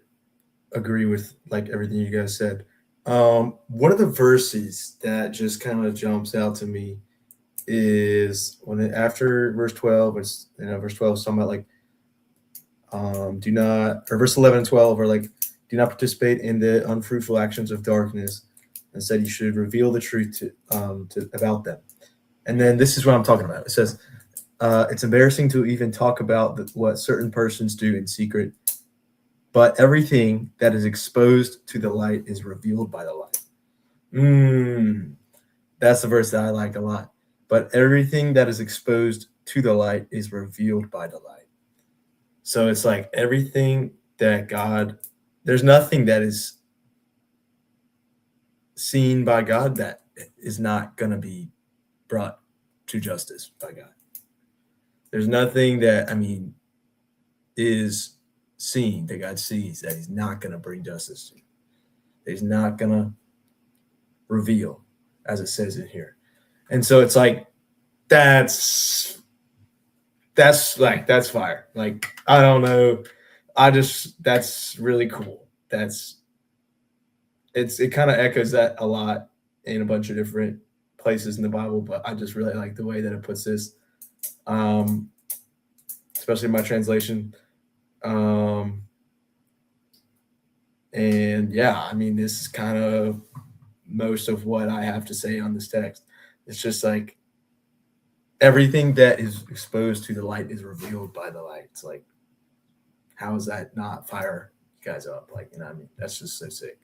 agree with like everything you guys said. One of the verses that just kind of jumps out to me is when after verse 12, it's, verse 12 is talking about like, do not, or verse 11 and 12 are like, do not participate in the unfruitful actions of darkness. Instead, you should reveal the truth to about them. And then this is what I'm talking about. It says, it's embarrassing to even talk about what certain persons do in secret, but everything that is exposed to the light is revealed by the light. That's the verse that I like a lot. But everything that is exposed to the light is revealed by the light. So it's like everything that God, there's nothing that is seen by God that is not going to be brought to justice by God. There's nothing that, is seen that God sees that he's not going to bring justice to. He's not going to reveal, as it says in here. And so it's like, that's fire. Like, I don't know. That's really cool. It kind of echoes that a lot in a bunch of different places in the Bible, but I just really like the way that it puts this, especially in my translation. And yeah, this is kind of most of what I have to say on this text. It's just like everything that is exposed to the light is revealed by the light. It's like, how is that not fire you guys up? Like, that's just so sick.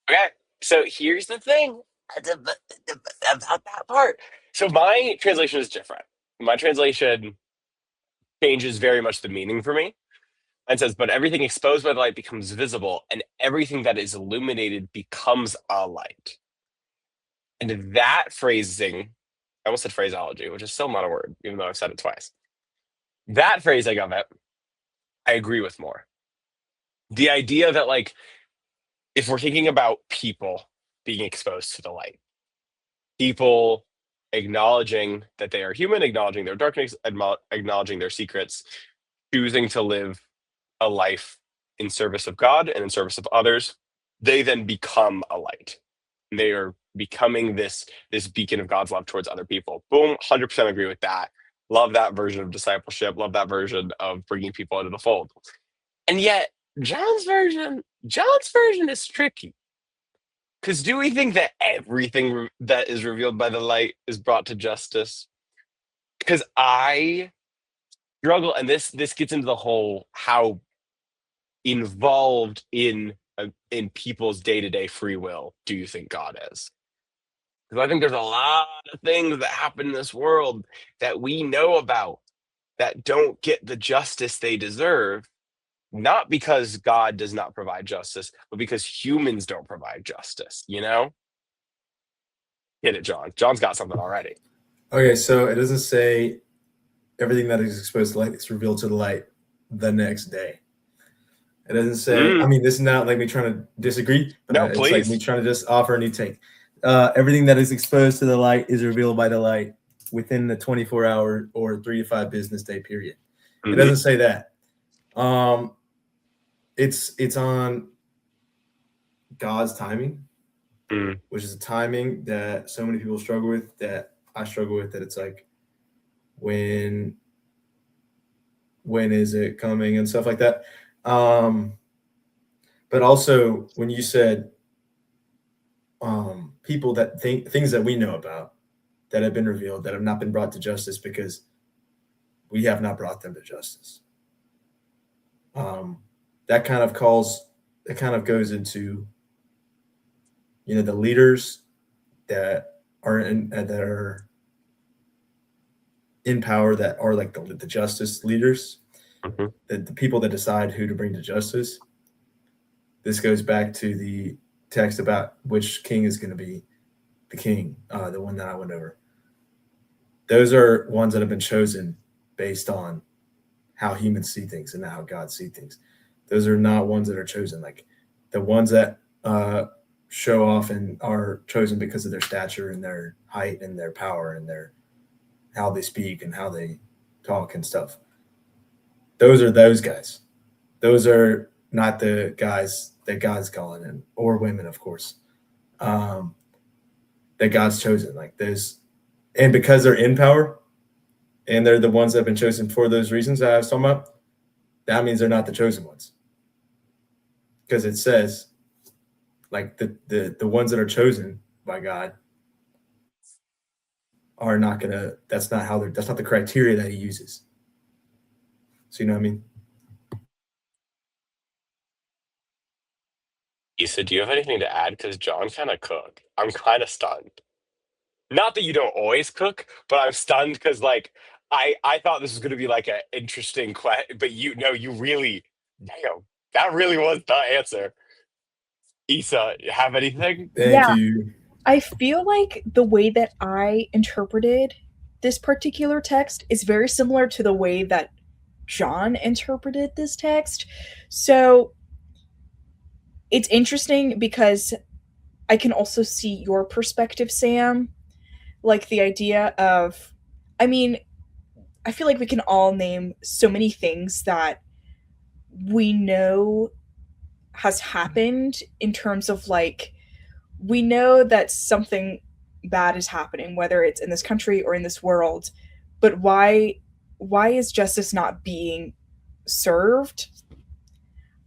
Okay, so here's the thing about that part. So my translation is different. My translation changes very much the meaning for me. And says, but everything exposed by the light becomes visible, and everything that is illuminated becomes a light. And that phrasing, I almost said phraseology, which is still not a word, even though I've said it twice. That phrasing of it, I agree with more. The idea that, like, if we're thinking about people being exposed to the light, people acknowledging that they are human, acknowledging their darkness, acknowledging their secrets, choosing to live a life in service of God and in service of others, they then become a light. They are becoming this beacon of God's love towards other people. Boom, 100% agree with that. Love that version of discipleship. Love that version of bringing people into the fold. And yet, John's version is tricky. Because do we think that everything that is revealed by the light is brought to justice? Because I struggle, and this gets into the whole how involved in people's day-to-day free will do you think God is? Because I think there's a lot of things that happen in this world that we know about that don't get the justice they deserve, not because God does not provide justice, but because humans don't provide justice, you know? Hit it, John. John's got something already. Okay, so it doesn't say everything that is exposed to light is revealed to the light the next day. It doesn't say, I mean, this is not like me trying to disagree, but No, it's please. like me trying to just offer a new take. Everything that is exposed to the light is revealed by the light within the 24-hour or 3 to 5 business day period. It doesn't say that. It's on God's timing, which is a timing that so many people struggle with, that I struggle with, that it's like, when is it coming and stuff like that. But also when you said people that think things that we know about that have been revealed that have not been brought to justice because we have not brought them to justice. That kind of goes into, you know, the leaders that are in power, that are like the justice leaders, the people that decide who to bring to justice. This goes back to the text about which king is going to be the king, the one that I went over. Those are ones that have been chosen based on how humans see things and not how God sees things. Those are not ones that are chosen. Like the ones that show off and are chosen because of their stature and their height and their power and their how they speak and how they talk and stuff. Those are those guys. Those are not the guys that God's calling in, or women, of course, that God's chosen. Like those, and because they're in power and they're the ones that have been chosen for those reasons that I was talking about, that means they're not the chosen ones. Because it says, like, the ones that are chosen by God are not gonna, that's not the criteria that he uses. So you know what I mean? Issa, do you have anything to add? Because John kind of cooked. I'm kind of stunned. Not that you don't always cook, but I'm stunned because, like, I thought this was going to be like an interesting question, but you really, damn, that really was the answer. Issa, have anything? Thank you. I feel like the way that I interpreted this particular text is very similar to the way that John interpreted this text. So it's interesting because I can also see your perspective, Sam. Like the idea of, I mean, I feel like we can all name so many things that we know has happened in terms of, like, we know that something bad is happening, whether it's in this country or in this world, but why is justice not being served?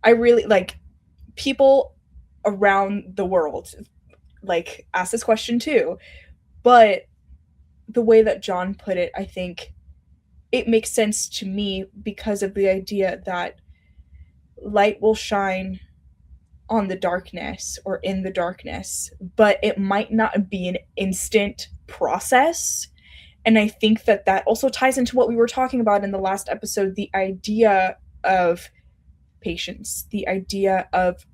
I really, like, people around the world, like, ask this question too, but the way that John put it, I think it makes sense to me because of the idea that light will shine on the darkness or in the darkness, but it might not be an instant process. And I think that also ties into what we were talking about in the last episode, the idea of patience, the idea of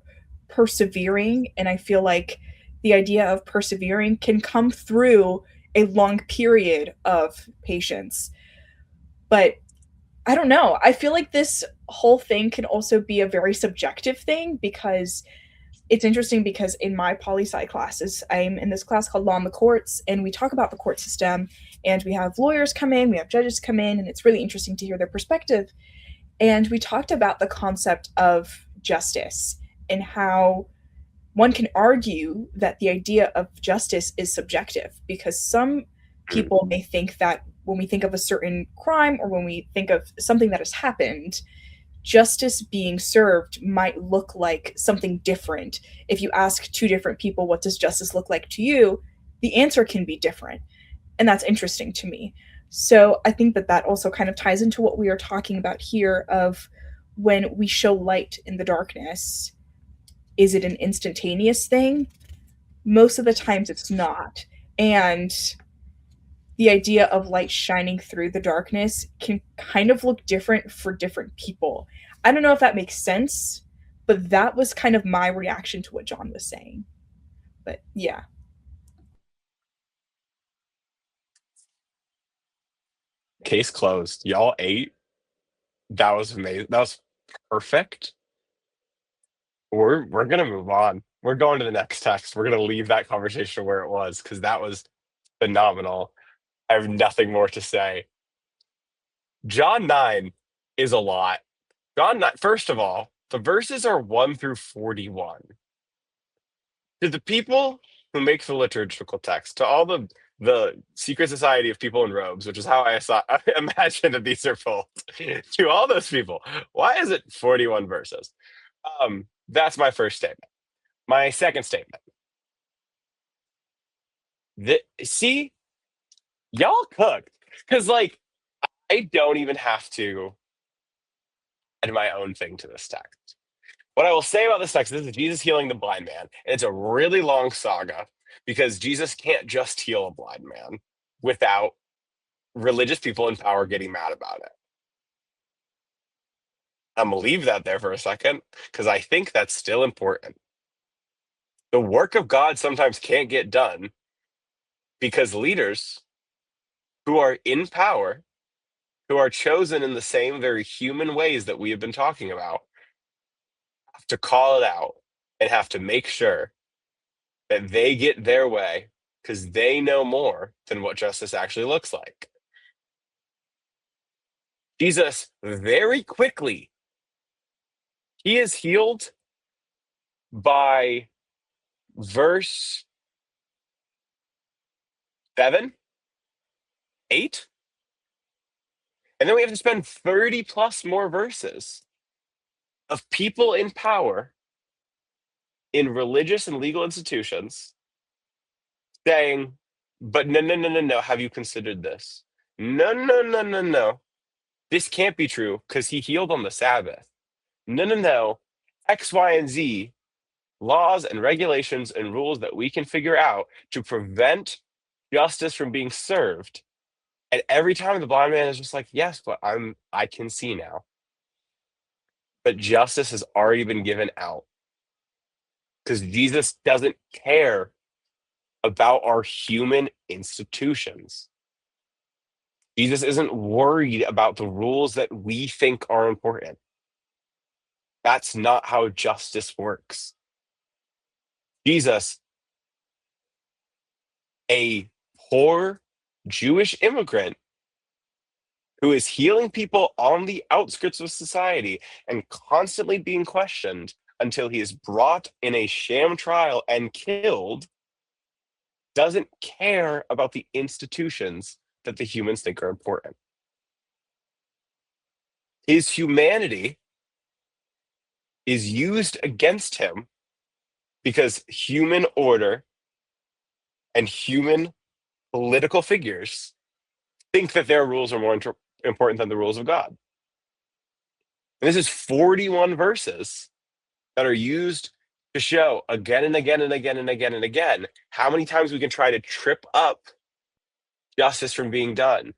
persevering. And I feel like the idea of persevering can come through a long period of patience. But I don't know. I feel like this whole thing can also be a very subjective thing, because it's interesting because in my poli-sci classes, I'm in this class called Law in the Courts, and we talk about the court system, and we have lawyers come in, we have judges come in, and it's really interesting to hear their perspective. And we talked about the concept of justice and how one can argue that the idea of justice is subjective, because some people may think that when we think of a certain crime or when we think of something that has happened, justice being served might look like something different. If you ask two different people, what does justice look like to you? The answer can be different. And that's interesting to me. So I think that that also kind of ties into what we are talking about here of when we show light in the darkness, is it an instantaneous thing? Most of the times it's not. And the idea of light shining through the darkness can kind of look different for different people. I don't know if that makes sense, but that was kind of my reaction to what John was saying. But yeah. Case closed. Y'all ate. That was amazing. That was perfect. We're gonna move on. We're going to the next text. We're gonna leave that conversation where it was because that was phenomenal. I have nothing more to say. John 9 is a lot. John 9, first of all, the verses are 1 through 41. To the people who make the liturgical text, to all the secret society of people in robes, which is how I imagine that these are pulled, to all those people, why is it 41 verses? That's my first statement. My second statement. See, y'all cooked. Because, like, I don't even have to add my own thing to this text. What I will say about this text, this is Jesus healing the blind man. And it's a really long saga because Jesus can't just heal a blind man without religious people in power getting mad about it. I'm going to leave that there for a second because I think that's still important. The work of God sometimes can't get done because leaders who are in power, who are chosen in the same very human ways that we have been talking about, have to call it out and have to make sure that they get their way because they know more than what justice actually looks like. Jesus, very quickly, he is healed by verse 7, 8. And then we have to spend 30 plus more verses of people in power in religious and legal institutions saying, but no, no, no, no, no, have you considered this? No, no, no, no, no. This can't be true because he healed on the Sabbath. No, no, no. X, Y, and Z laws and regulations and rules that we can figure out to prevent justice from being served. And every time the blind man is just like, yes, but I can see now. But justice has already been given out because Jesus doesn't care about our human institutions. Jesus isn't worried about the rules that we think are important. That's not how justice works. Jesus, a poor Jewish immigrant who is healing people on the outskirts of society and constantly being questioned until he is brought in a sham trial and killed, doesn't care about the institutions that the humans think are important. His humanity is used against him because human order and human political figures think that their rules are more important than the rules of God. And this is 41 verses that are used to show again and again and again and again and again how many times we can try to trip up justice from being done,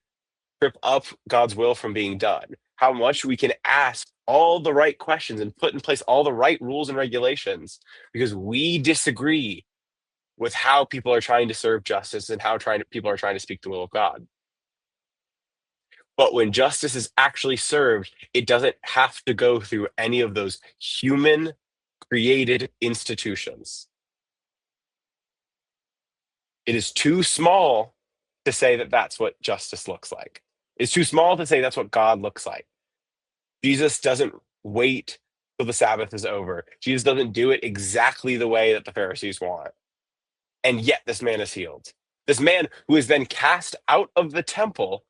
trip up God's will from being done, how much we can ask all the right questions and put in place all the right rules and regulations because we disagree with how people are trying to serve justice and how people are trying to speak the will of God. But when justice is actually served, it doesn't have to go through any of those human created institutions. It is too small to say that that's what justice looks like. It's too small to say that's what God looks like. Jesus doesn't wait till the Sabbath is over. Jesus doesn't do it exactly the way that the Pharisees want. And yet this man is healed. This man who is then cast out of the temple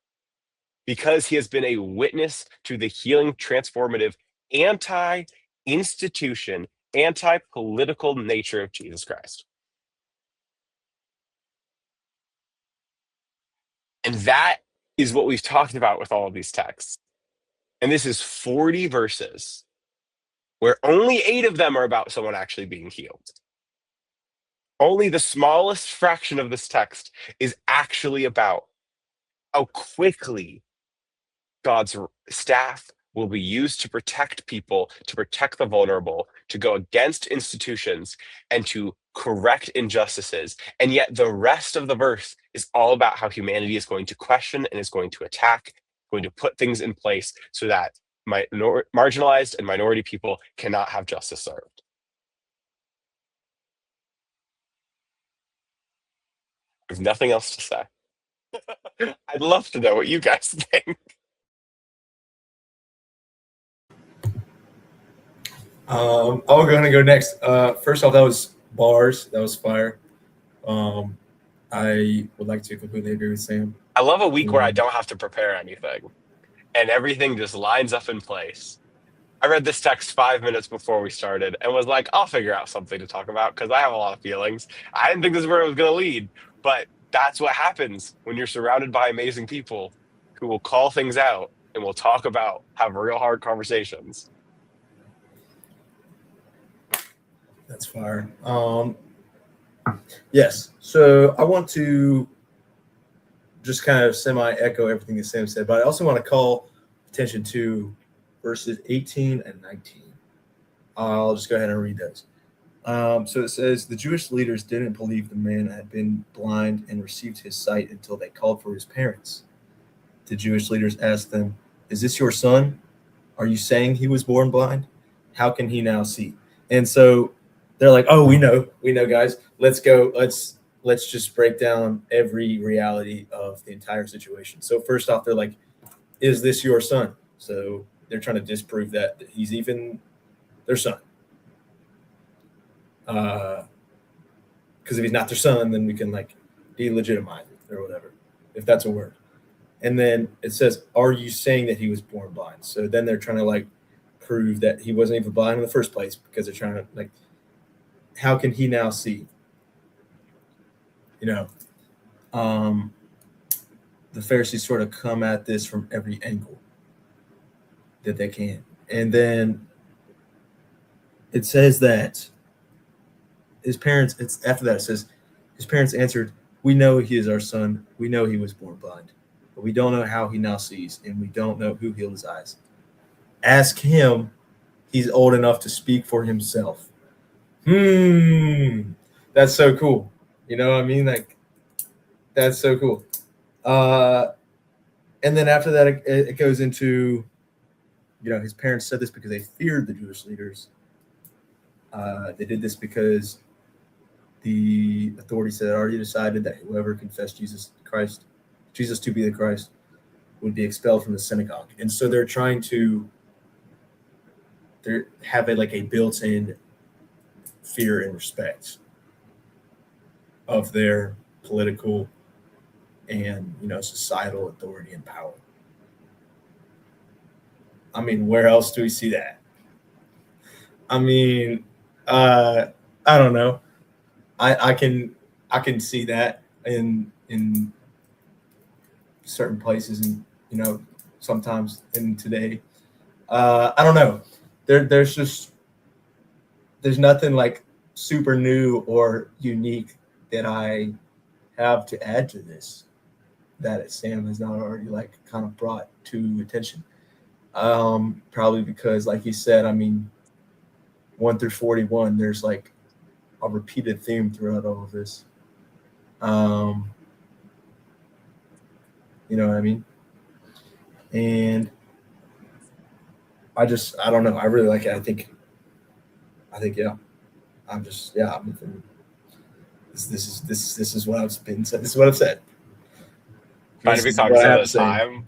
because he has been a witness to the healing, transformative, anti-institution, anti-political nature of Jesus Christ. And that is what we've talked about with all of these texts. And this is 40 verses where only 8 of them are about someone actually being healed. Only the smallest fraction of this text is actually about how quickly God's staff will be used to protect people, to protect the vulnerable, to go against institutions, and to correct injustices. And yet the rest of the verse is all about how humanity is going to question and is going to attack, going to put things in place so that marginalized and minority people cannot have justice served. I have nothing else to say. I'd love to know what you guys think. I'm going to go next. First off, that was bars. That was fire. I would like to completely agree with Sam. I love a week where I don't have to prepare anything and everything just lines up in place. I read this text 5 minutes before we started and was like, I'll figure out something to talk about because I have a lot of feelings. I didn't think this is where it was going to lead, but that's what happens when you're surrounded by amazing people who will call things out and will talk about, have real hard conversations. That's fire. Yes. So I want to just kind of semi-echo everything that Sam said, but I also want to call attention to verses 18 and 19. I'll just go ahead and read those. So it says, the Jewish leaders didn't believe the man had been blind and received his sight until they called for his parents. The Jewish leaders asked them, is this your son? Are you saying he was born blind? How can he now see? And so they're like, oh, we know, guys. Let's go. Let's just break down every reality of the entire situation. So first off, they're like, is this your son? So they're trying to disprove that he's even their son. Because if he's not their son, then we can like delegitimize it or whatever, if that's a word. And then it says, are you saying that he was born blind? So then they're trying to like prove that he wasn't even blind in the first place because they're trying to like, how can he now see? The Pharisees sort of come at this from every angle that they can. And then it says that his parents, after that it says, his parents answered, we know he is our son. We know he was born blind, but we don't know how he now sees, and we don't know who healed his eyes. Ask him. He's old enough to speak for himself. That's so cool. You know what I mean? Like, that's so cool. And then after that, it goes into, his parents said this because they feared the Jewish leaders. They did this because the authorities had already decided that whoever confessed Jesus to be the Christ, would be expelled from the synagogue. And so they're trying to have a built-in fear and respect of their political and societal authority and power. I mean, where else do we see that? I mean, I don't know. I can see that in certain places, and sometimes in today. I don't know. There's nothing like super new or unique that I have to add to this that Sam has not already kind of brought to attention. Probably because, like you said, I mean, 1 through 41, there's a repeated theme throughout all of this. You know what I mean? And I don't know. I really like it. I think, yeah. This is what I've been said. This is what I've said. Trying to be cognizant of the time.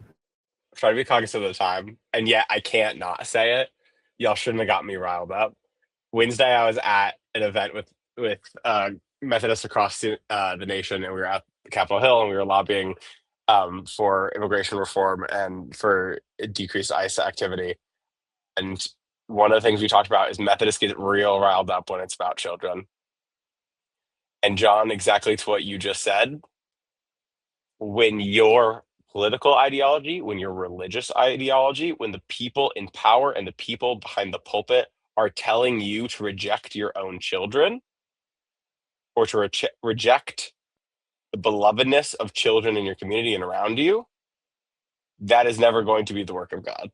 Trying to be cognizant of the time, and yet I can't not say it. y'all shouldn't have got me riled up. Wednesday, I was at an event with Methodists across the nation, and we were at Capitol Hill, and we were lobbying for immigration reform and for decreased ICE activity. And one of the things we talked about is Methodists get real riled up when it's about children. And John, exactly to what you just said, when your political ideology, when your religious ideology, when the people in power and the people behind the pulpit are telling you to reject your own children or to reject the belovedness of children in your community and around you, that is never going to be the work of God.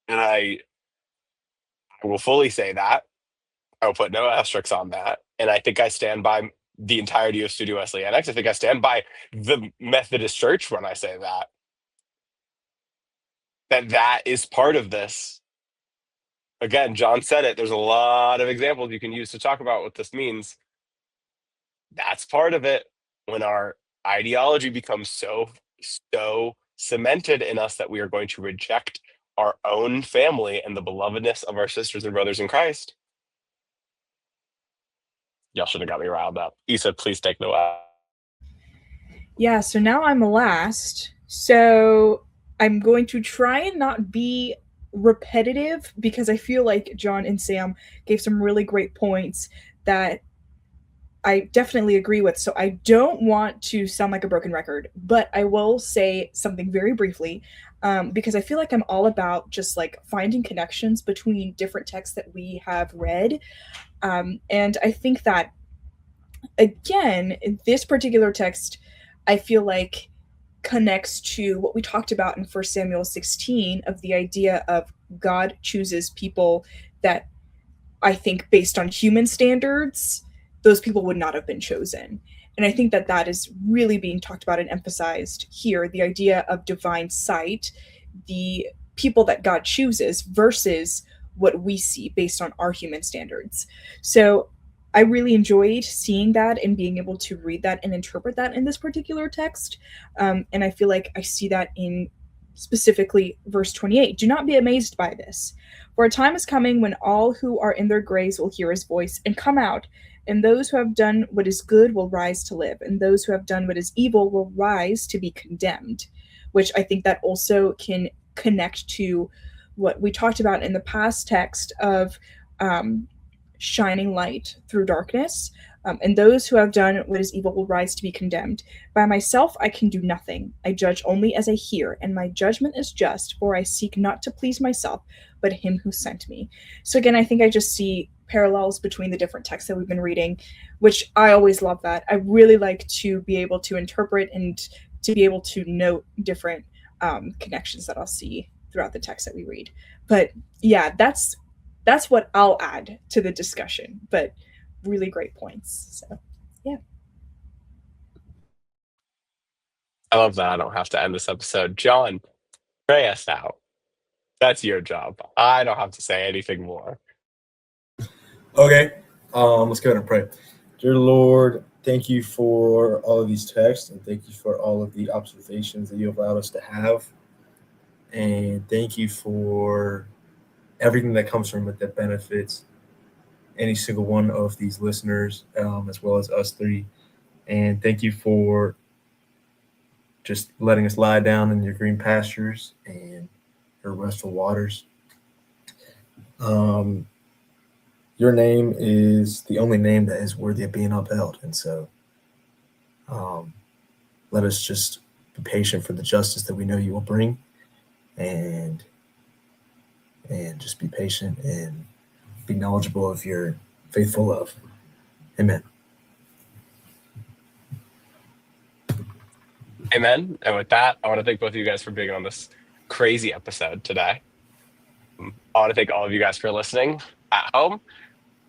And I will fully say that. I will put no asterisks on that. And I think I stand by the entirety of Studio Wesley Annex. I think I stand by the Methodist Church when I say that. That is part of this. Again, John said it. There's a lot of examples you can use to talk about what this means. That's part of it. When our ideology becomes so cemented in us that we are going to reject our own family and the belovedness of our sisters and brothers in Christ. Y'all should have got me riled up. Issa, please take the way. Yeah, so now I'm last. So I'm going to try and not be repetitive because I feel like John and Sam gave some really great points that I definitely agree with. So I don't want to sound like a broken record, but I will say something very briefly because I feel like I'm all about just like finding connections between different texts that we have read. And I think that, again, this particular text, I feel like connects to what we talked about in 1 Samuel 16 of the idea of God chooses people that I think based on human standards, those people would not have been chosen. And I think that that is really being talked about and emphasized here, the idea of divine sight, the people that God chooses versus what we see based on our human standards. So I really enjoyed seeing that and being able to read that and interpret that in this particular text. And I feel like I see that in specifically verse 28. Do not be amazed by this, for a time is coming when all who are in their graves will hear his voice and come out, and those who have done what is good will rise to live, and those who have done what is evil will rise to be condemned, which I think that also can connect to what we talked about in the past text of shining light through darkness. And those who have done what is evil will rise to be condemned. By myself I can do nothing. I judge only as I hear, and my judgment is just, for I seek not to please myself, but him who sent me. So again, I think I just see parallels between the different texts that we've been reading, which I always love that. I really like to be able to interpret and to be able to note different connections that I'll see throughout the text that we read. But yeah, that's what I'll add to the discussion. But really great points. So yeah. I love that I don't have to end this episode. John, pray us out. That's your job. I don't have to say anything more. Okay, let's go ahead and pray. Dear Lord, thank you for all of these texts, and thank you for all of the observations that you allowed us to have. And thank you for everything that comes from it that benefits any single one of these listeners, as well as us three. And thank you for just letting us lie down in your green pastures and your restful waters. Your name is the only name that is worthy of being upheld. And so let us just be patient for the justice that we know you will bring, and just be patient and be knowledgeable of your faithful love. Amen. Amen. And with that, I want to thank both of you guys for being on this crazy episode today. I want to thank all of you guys for listening at home.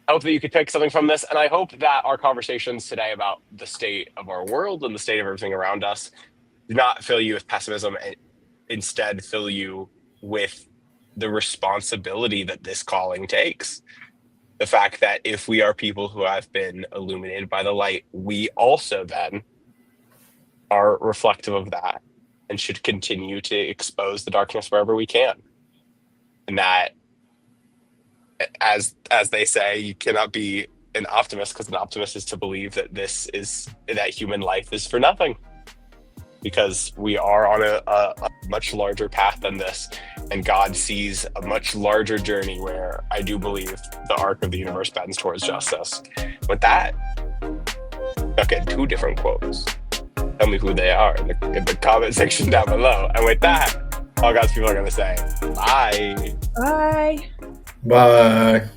I hope that you could take something from this, and I hope that our conversations today about the state of our world and the state of everything around us do not fill you with pessimism, and instead fill you with the responsibility that this calling takes. The fact that if we are people who have been illuminated by the light, we also then are reflective of that and should continue to expose the darkness wherever we can. And that as they say, you cannot be an optimist, because an optimist is to believe that that human life is for nothing, because we are on a much larger path than this, and God sees a much larger journey where I do believe the arc of the universe bends towards justice. With that, okay, 2 different quotes. Tell me who they are in the comment section down below. And with that, all God's people are going to say bye. Bye. Bye.